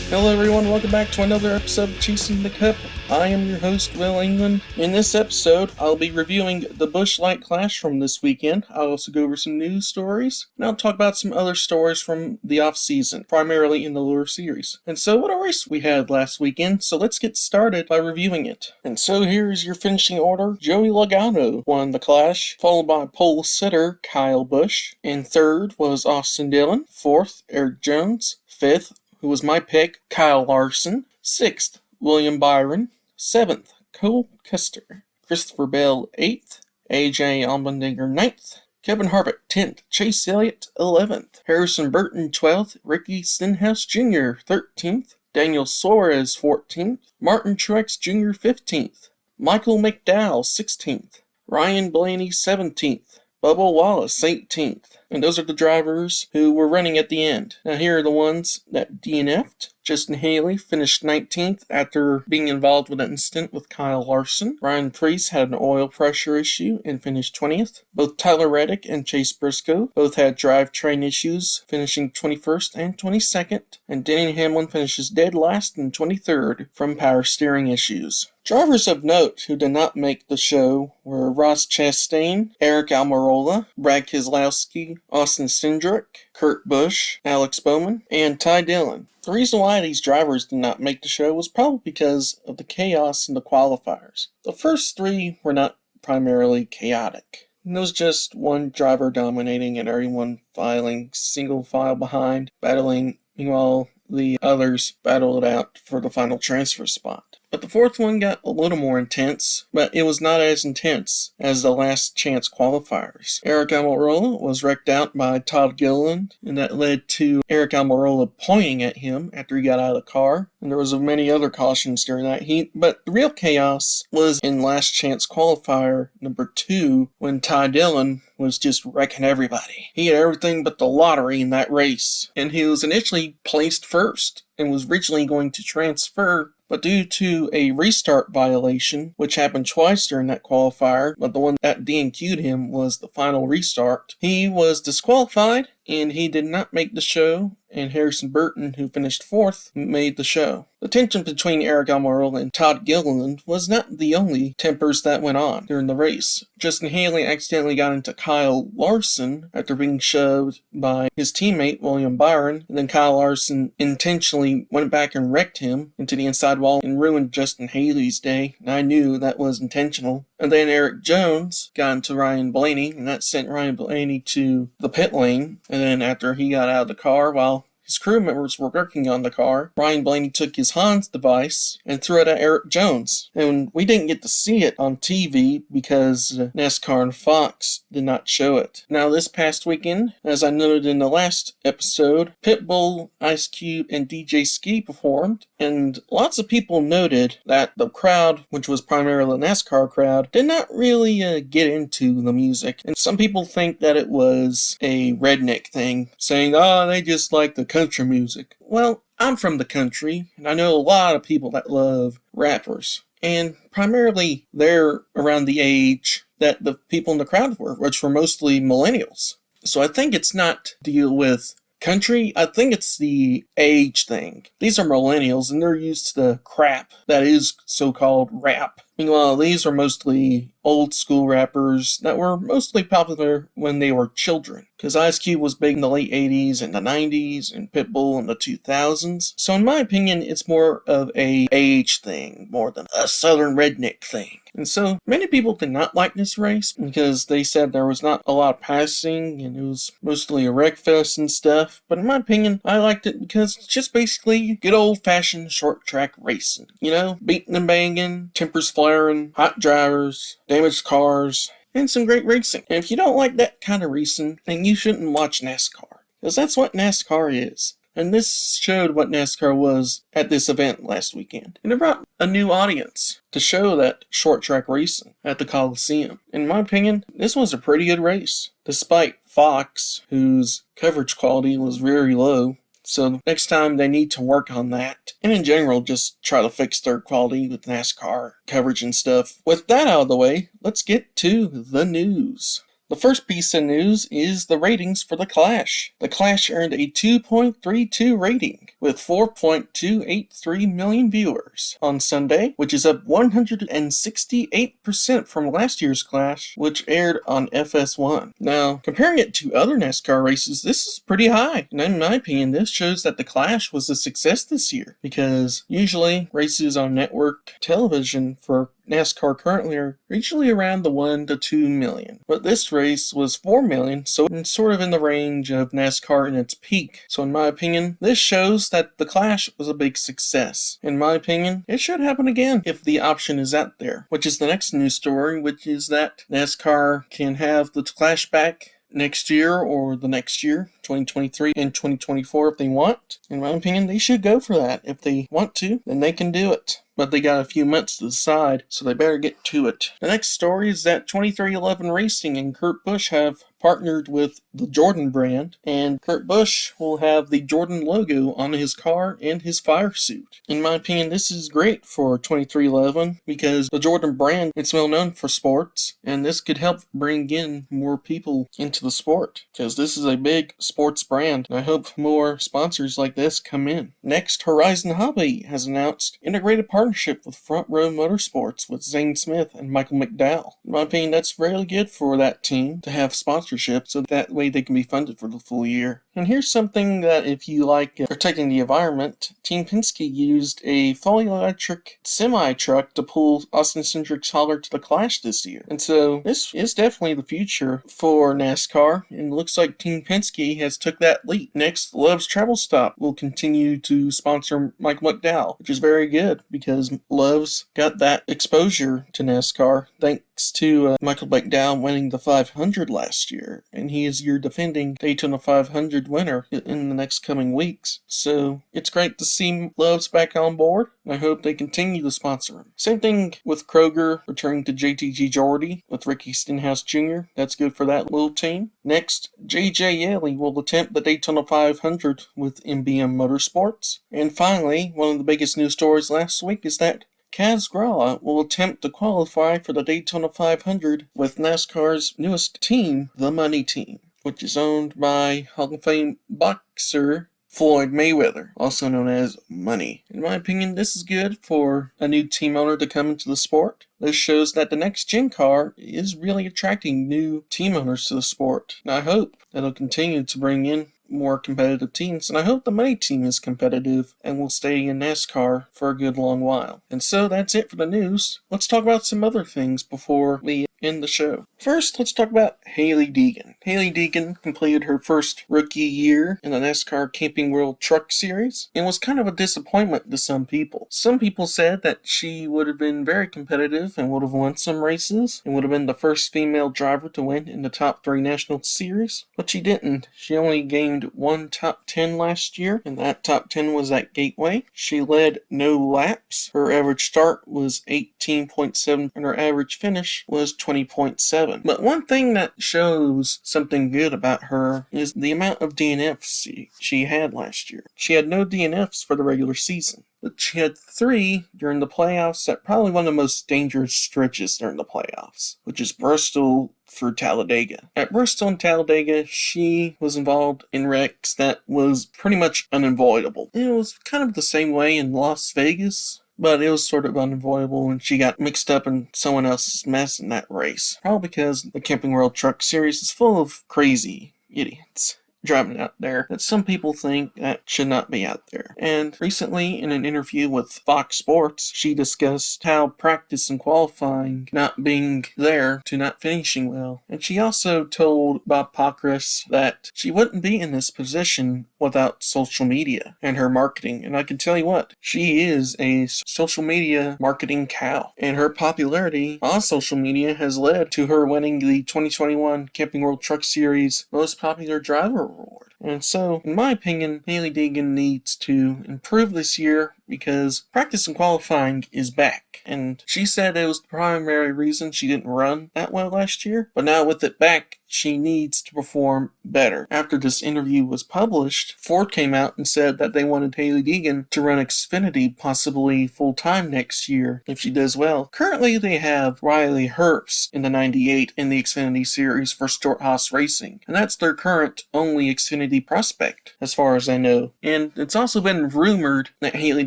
Hello everyone, welcome back to another episode of Chasing the Cup. I am your host, Will England. In this episode, I'll be reviewing the Busch Light Clash from this weekend. I'll also go over some news stories, and I'll talk about some other stories from the off-season, primarily in the Lure Series. And so, what a race we had last weekend, so let's get started by reviewing it. And so here is your finishing order. Joey Logano won the Clash, followed by pole sitter Kyle Busch. In third was Austin Dillon. Fourth, Erik Jones. Fifth, who was my pick, Kyle Larson. Sixth, William Byron. Seventh, Cole Custer. Christopher Bell, 8th. AJ Allmendinger, 9th. Kevin Harvick, 10th. Chase Elliott, 11th. Harrison Burton, 12th. Ricky Stenhouse Jr., 13th. Daniel Suarez, 14th. Martin Truex Jr., 15th. Michael McDowell, 16th. Ryan Blaney, 17th. Bubba Wallace, 18th. And those are the drivers who were running at the end. Now here are the ones that DNF'd. Justin Haley finished 19th after being involved with an incident with Kyle Larson. Ryan Preece had an oil pressure issue and finished 20th. Both Tyler Reddick and Chase Briscoe both had drivetrain issues, finishing 21st and 22nd. And Denny Hamlin finishes dead last and 23rd from power steering issues. Drivers of note who did not make the show were Ross Chastain, Aric Almirola, Brad Keselowski, Austin Cindric, Kurt Busch, Alex Bowman, and Ty Dillon. The reason why these drivers did not make the show was probably because of the chaos in the qualifiers. The first three were not primarily chaotic. It was just one driver dominating and everyone filing single file behind, battling, while the others battled it out for the final transfer spot. But the fourth one got a little more intense, but it was not as intense as the last chance qualifiers. Aric Almirola was wrecked out by Todd Gilliland, and that led to Aric Almirola pointing at him after he got out of the car. And there was many other cautions during that heat, but the real chaos was in last chance qualifier number 2 when Ty Dillon was just wrecking everybody. He had everything but the lottery in that race, and he was initially placed first and was originally going to transfer, but due to a restart violation, which happened twice during that qualifier, but the one that DNQ'd him was the final restart, he was disqualified and he did not make the show, and Harrison Burton, who finished 4th, made the show. The tension between Aric Almirola and Todd Gilliland was not the only tempers that went on during the race. Justin Haley accidentally got into Kyle Larson after being shoved by his teammate William Byron, and then Kyle Larson intentionally went back and wrecked him into the inside wall and ruined Justin Haley's day, and I knew that was intentional. And then Erik Jones got into Ryan Blaney, and that sent Ryan Blaney to the pit lane. And then after he got out of the car, while his crew members were working on the car, Ryan Blaney took his Hans device and threw it at Erik Jones. And we didn't get to see it on TV because NASCAR and Fox did not show it. Now this past weekend, as I noted in the last episode, Pitbull, Ice Cube, and DJ Ski performed, and lots of people noted that the crowd, which was primarily the NASCAR crowd, did not really get into the music. And some people think that it was a redneck thing, saying, oh, they just like the country music. Well, I'm from the country, and I know a lot of people that love rappers. And primarily, they're around the age that the people in the crowd were, which were mostly millennials. So I think it's not to deal with country, I think it's the age thing. These are millennials, and they're used to the crap that is so-called rap. Meanwhile, these are mostly old school rappers that were mostly popular when they were children. Because Ice Cube was big in the late 80s and the 90s, and Pitbull in the 2000s. So in my opinion, it's more of a age thing, more than a southern redneck thing. And so many people did not like this race because they said there was not a lot of passing and it was mostly a wreck fest and stuff. But in my opinion, I liked it because it's just basically good old-fashioned short track racing. You know, beating and banging, tempers flaring, hot drivers, damaged cars, and some great racing. And if you don't like that kind of racing, then you shouldn't watch NASCAR, because that's what NASCAR is. And this showed what NASCAR was at this event last weekend. And it brought a new audience to show that short track racing at the Coliseum. In my opinion, this was a pretty good race, despite Fox, whose coverage quality was very low. So next time they need to work on that. And in general, just try to fix their quality with NASCAR coverage and stuff. With that out of the way, let's get to the news. The first piece of news is the ratings for The Clash. The Clash earned a 2.32 rating with 4.283 million viewers on Sunday, which is up 168% from last year's Clash, which aired on FS1. Now, comparing it to other NASCAR races, this is pretty high. And in my opinion, this shows that The Clash was a success this year, because usually races on network television for NASCAR currently are usually around the 1 to 2 million. But this race was 4 million, so it's sort of in the range of NASCAR in its peak. So in my opinion, this shows that the Clash was a big success. In my opinion, it should happen again if the option is out there. Which is the next news story, which is that NASCAR can have the Clash back next year or the next year, 2023 and 2024 if they want. In my opinion, they should go for that. If they want to, then they can do it. But they got a few months to decide, so they better get to it. The next story is that 2311 Racing and Kurt Busch have partnered with the Jordan brand, and Kurt Busch will have the Jordan logo on his car and his fire suit. In my opinion, this is great for 2311 because the Jordan brand, it's well known for sports, and this could help bring in more people into the sport because this is a big sports brand, and I hope more sponsors like this come in. Next, Horizon Hobby has announced integrated partnership with Front Row Motorsports with Zane Smith and Michael McDowell. In my opinion, that's really good for that team to have sponsorship, so that way they can be funded for the full year. And here's something that if you like protecting the environment, Team Penske used a fully electric semi-truck to pull Austin Cindric's hauler to the Clash this year. And so this is definitely the future for NASCAR, and it looks like Team Penske has took that leap. Next, Love's Travel Stop will continue to sponsor Michael McDowell, which is very good because Love's got that exposure to NASCAR thanks to Michael McDowell winning the 500 last year, and he is your defending Daytona 500 winner in the next coming weeks. So it's great to see Love's back on board, and I hope they continue to sponsor him. Same thing with Kroger returning to JTG Geordie with Ricky Stenhouse Jr. That's good for that little team. Next, JJ Yeley will attempt the Daytona 500 with MBM Motorsports. And finally, one of the biggest news stories last week is that Kaz Grala will attempt to qualify for the Daytona 500 with NASCAR's newest team, the Money Team, which is owned by Hall of Fame boxer Floyd Mayweather, also known as Money. In my opinion, this is good for a new team owner to come into the sport. This shows that the next gen car is really attracting new team owners to the sport. And I hope that it'll continue to bring in more competitive teams, and I hope the Money Team is competitive and will stay in NASCAR for a good long while. And so that's it for the news. Let's talk about some other things before we end the show. First, let's talk about Hailie Deegan. Hailie Deegan completed her first rookie year in the NASCAR Camping World Truck Series and was kind of a disappointment to some people. Some people said that she would have been very competitive and would have won some races and would have been the first female driver to win in the top 3 national series, but she didn't. She only gained one top 10 last year, and that top 10 was at Gateway. She led no laps. Her average start was 18.7 and her average finish was 20.7. But one thing that shows something good about her is the amount of DNFs she had last year. She had no DNFs for the regular season, but she had 3 during the playoffs at probably one of the most dangerous stretches during the playoffs, which is Bristol through Talladega. At Bristol and Talladega, she was involved in wrecks that was pretty much unavoidable. It was kind of the same way in Las Vegas, but it was sort of unavoidable when she got mixed up in someone else's mess in that race. Probably because the Camping World Truck Series is full of crazy idiots driving out there that some people think that should not be out there. And recently, in an interview with Fox Sports, she discussed how practice and qualifying not being there to not finishing well. And she also told Bob Pockrass that she wouldn't be in this position without social media and her marketing. And I can tell you what, she is a social media marketing cow. And her popularity on social media has led to her winning the 2021 Camping World Truck Series Most Popular Driver Award. And so, in my opinion, Hailie Deegan needs to improve this year because practice and qualifying is back. And she said it was the primary reason she didn't run that well last year. But now with it back, she needs to perform better. After this interview was published, Ford came out and said that they wanted Hailie Deegan to run Xfinity possibly full-time next year if she does well. Currently, they have Riley Herbst in the 98 in the Xfinity series for Storthaus Racing, and that's their current only Xfinity prospect, as far as I know. And it's also been rumored that Hailie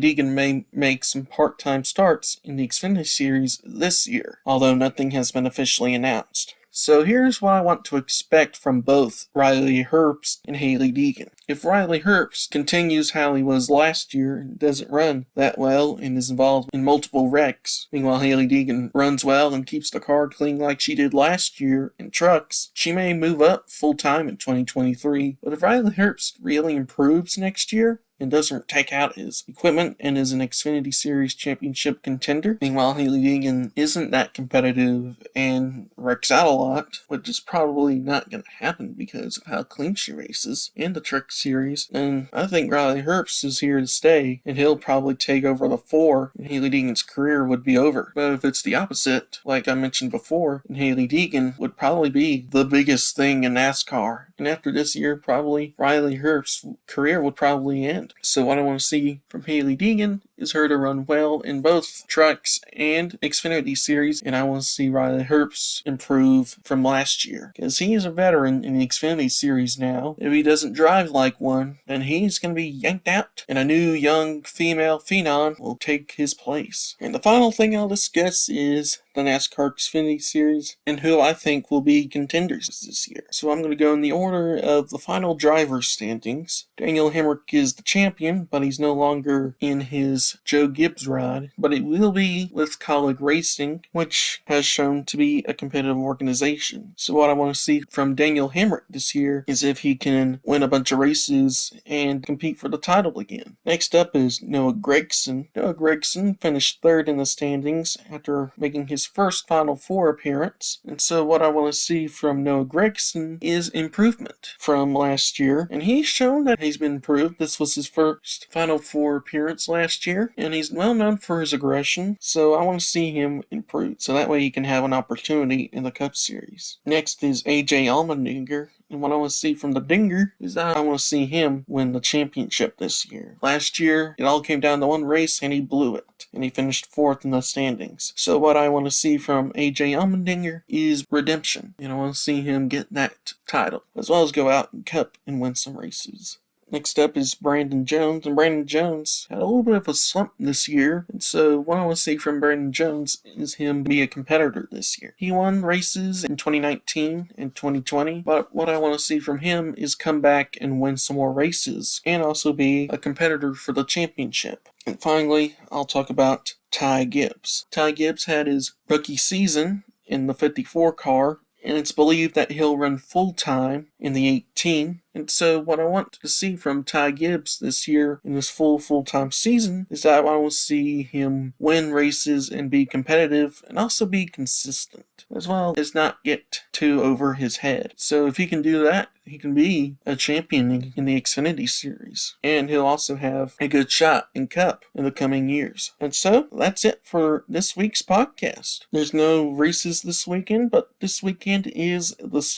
Deegan may make some part-time starts in the Xfinity series this year, although nothing has been officially announced. So here's what I want to expect from both Riley Herbst and Hailie Deegan. If Riley Herbst continues how he was last year and doesn't run that well and is involved in multiple wrecks, meanwhile Hailie Deegan runs well and keeps the car clean like she did last year in trucks, she may move up full-time in 2023. But if Riley Herbst really improves next year, and doesn't take out his equipment and is an Xfinity Series championship contender. Meanwhile, Hailie Deegan isn't that competitive and wrecks out a lot, which is probably not going to happen because of how clean she races in the Truck Series. And I think Riley Herbst is here to stay, and he'll probably take over the 4, and Hailie Deegan's career would be over. But if it's the opposite, like I mentioned before, then Hailie Deegan would probably be the biggest thing in NASCAR. And after this year, probably Riley Herbst's career would probably end. So what I want to see from Hailie Deegan is her to run well in both trucks and Xfinity Series, and I want to see Riley Herbst improve from last year, because he is a veteran in the Xfinity Series now. If he doesn't drive like one, then he's going to be yanked out, and a new young female phenom will take his place. And the final thing I'll discuss is the NASCAR Xfinity Series and who I think will be contenders this year. So I'm going to go in the order of the final driver standings. Daniel Hemrick is the champion, but he's no longer in his Joe Gibbs ride, but it will be with Colleague Racing, which has shown to be a competitive organization. So what I want to see from Daniel Hemrick this year is if he can win a bunch of races and compete for the title again. Next up is Noah Gregson. Noah Gregson finished 3rd in the standings after making his first Final Four appearance. And so what I want to see from Noah Gregson is improvement from last year. And he's shown that he's been improved. This was his first Final Four appearance last year, and he's well known for his aggression, so I want to see him improve, so that way he can have an opportunity in the Cup Series. Next is AJ Almanger, and what I want to see from the Dinger is that I want to see him win the championship this year. Last year, it all came down to one race, and he blew it, and he finished 4th in the standings. So what I want to see from AJ Allmendinger is redemption, and I want to see him get that title, as well as go out in Cup and win some races. Next up is Brandon Jones, and Brandon Jones had a little bit of a slump this year, and so what I want to see from Brandon Jones is him be a competitor this year. He won races in 2019 and 2020, but what I want to see from him is come back and win some more races, and also be a competitor for the championship. And finally, I'll talk about Ty Gibbs. Ty Gibbs had his rookie season in the 54 car, and it's believed that he'll run full-time in the 18. And so what I want to see from Ty Gibbs this year in this full-time season is that I want to see him win races and be competitive and also be consistent, as well as not get too over his head. So if he can do that, he can be a champion in the Xfinity Series. And he'll also have a good shot in Cup in the coming years. And so that's it for this week's podcast. There's no races this weekend, but this weekend is the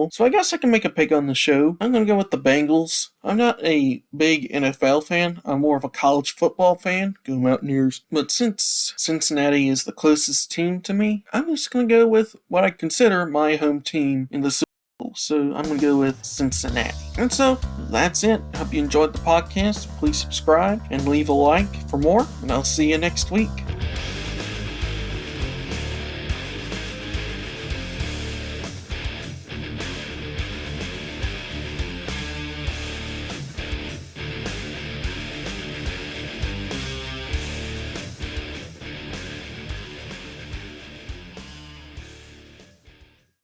so I guess I can make a pick on the show. I'm going to go with the Bengals. I'm not a big NFL fan. I'm more of a college football fan. Go Mountaineers. But since Cincinnati is the closest team to me, I'm just going to go with what I consider my home team in the Super Bowl. So I'm going to go with Cincinnati. And so that's it. I hope you enjoyed the podcast. Please subscribe and leave a like for more. And I'll see you next week.